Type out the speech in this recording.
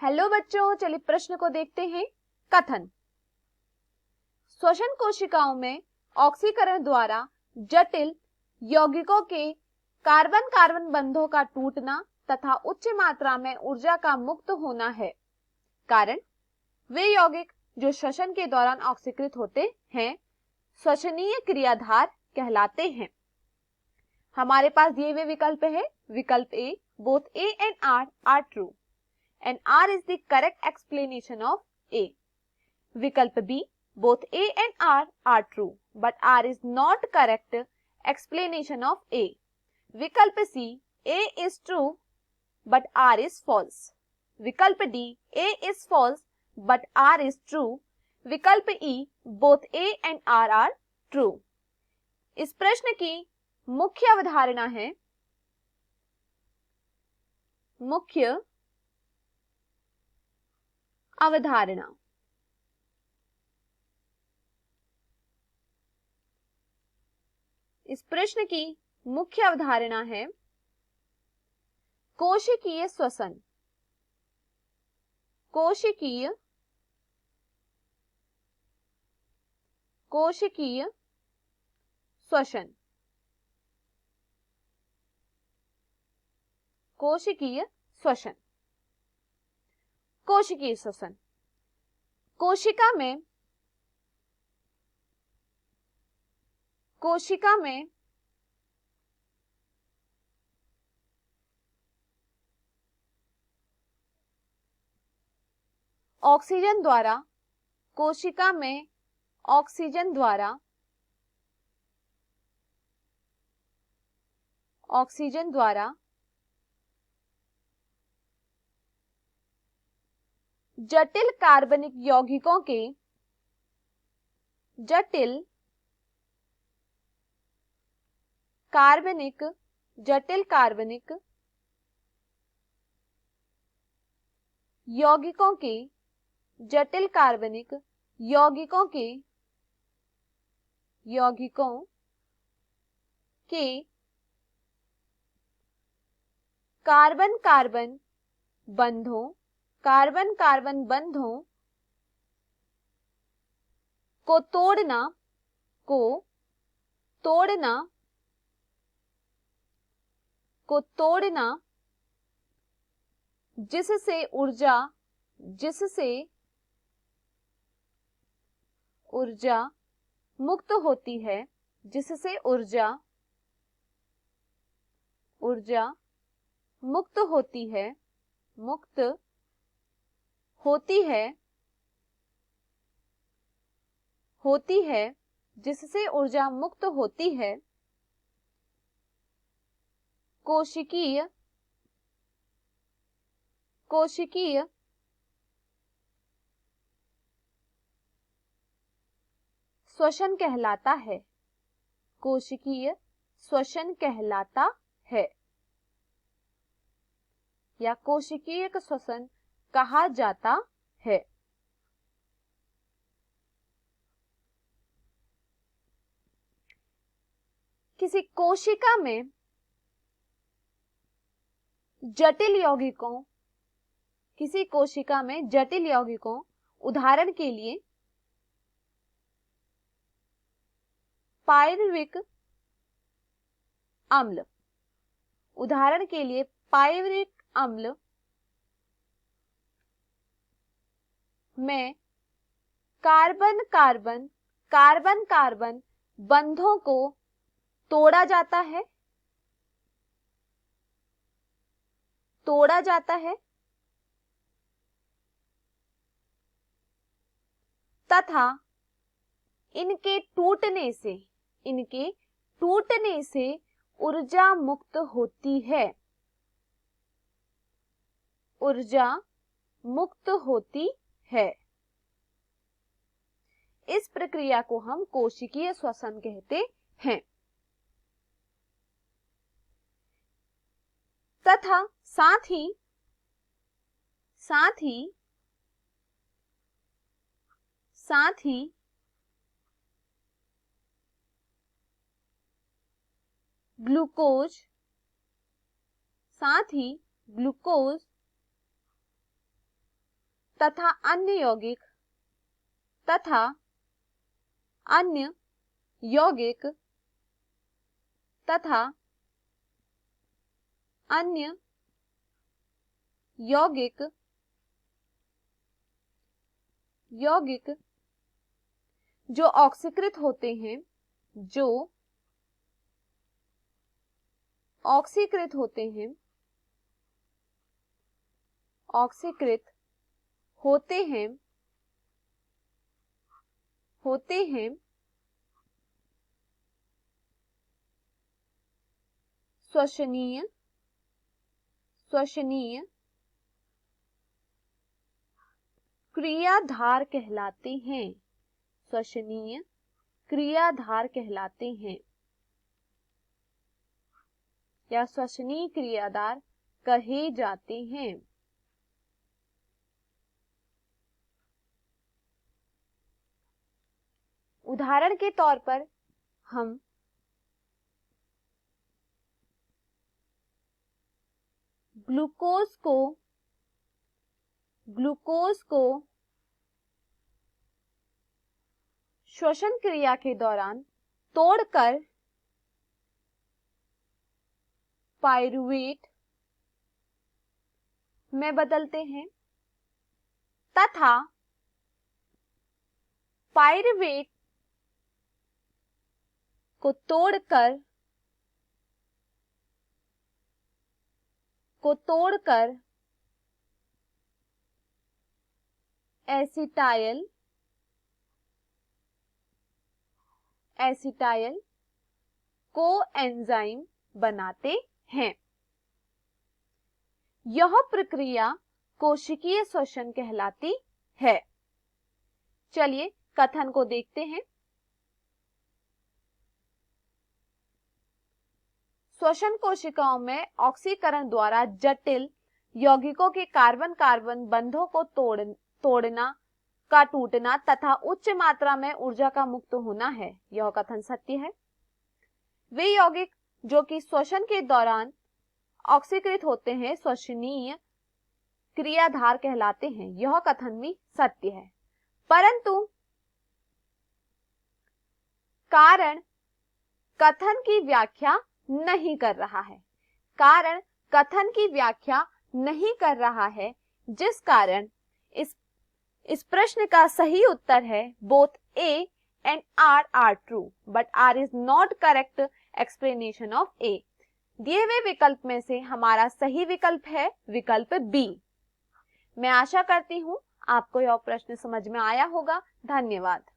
Hello बच्चों, चलिए प्रश्न को देखते हैं। कथन: श्वसन कोशिकाओं में ऑक्सीकरण द्वारा जटिल यौगिकों के कार्बन कार्बन बंधों का टूटना तथा उच्च मात्रा में ऊर्जा का मुक्त होना है। कारण: वे यौगिक जो श्वसन के दौरान ऑक्सीकृत होते हैं श्वसनीय क्रियाधार कहलाते हैं। हमारे पास दिए हुए विकल्प है। विकल्प A, both A and R R true and R is the correct explanation of A. विकल्प B, both A and R are true, but R is not correct explanation of A. विकल्प C, A is true, but R is false. विकल्प D, A is false, but R is true. विकल्प E, both A and R are true. इस प्रश्न की मुख्य अवधारणा है अवधारणा। इस प्रश्न की मुख्य अवधारणा है कोशिकीय श्वसन। कोशिकीय श्वसन। कोशिकीय श्वसन। कोशिकीय श्वसन। कोशिका में ऑक्सीजन द्वारा जटिल कार्बनिक यौगिकों के कार्बन कार्बन बंधों को तोड़ना जिससे ऊर्जा मुक्त होती है, जिससे ऊर्जा मुक्त होती है कोशिकीय श्वसन कहलाता है। कोशिकीय श्वसन कहलाता है या कोशिकीय श्वसन कहा जाता है। किसी कोशिका में जटिल यौगिकों उदाहरण के लिए पाइरुविक अम्ल में कार्बन कार्बन बंधों को तोड़ा जाता है तथा इनके टूटने से ऊर्जा मुक्त होती है। इस प्रक्रिया को हम कोशिकीय श्वसन कहते हैं। तथा साथ ही ग्लूकोज तथा अन्य यौगिक तथा अन्य यौगिक तथा अन्य यौगिक यौगिक जो ऑक्सीकृत होते हैं, जो ऑक्सीकृत होते हैं, ऑक्सीकृत होते हैं, होते हैं, श्वसनीय श्वसनीय क्रियाधार कहलाते हैं, श्वसनीय क्रियाधार कहलाते हैं या श्वसनीय क्रियाधार कहे जाते हैं। उदाहरण के तौर पर हम ग्लूकोज को श्वसन क्रिया के दौरान तोड़कर पाइरुवेट में बदलते हैं तथा पाइरुवेट को तोड़कर एसिटाइल कोएंजाइम बनाते हैं। यह प्रक्रिया कोशिकीय श्वसन कहलाती है। चलिए कथन को देखते हैं। श्वसन कोशिकाओं में ऑक्सीकरण द्वारा जटिल यौगिकों के कार्बन कार्बन बंधों को तोड़ना का टूटना तथा उच्च मात्रा में ऊर्जा का मुक्त होना है। यह कथन सत्य है। वे यौगिक जो कि श्वसन के दौरान ऑक्सीकृत होते हैं श्वसनीय क्रियाधार कहलाते हैं। यह कथन भी सत्य है, परंतु कारण कथन की व्याख्या नहीं कर रहा है। कारण कथन की व्याख्या नहीं कर रहा है, जिस कारण इस प्रश्न का सही उत्तर है both A and R are true, but R is not correct explanation of A। दिए हुए विकल्प में से हमारा सही विकल्प है विकल्प B। मैं आशा करती हूं आपको यह प्रश्न समझ में आया होगा। धन्यवाद।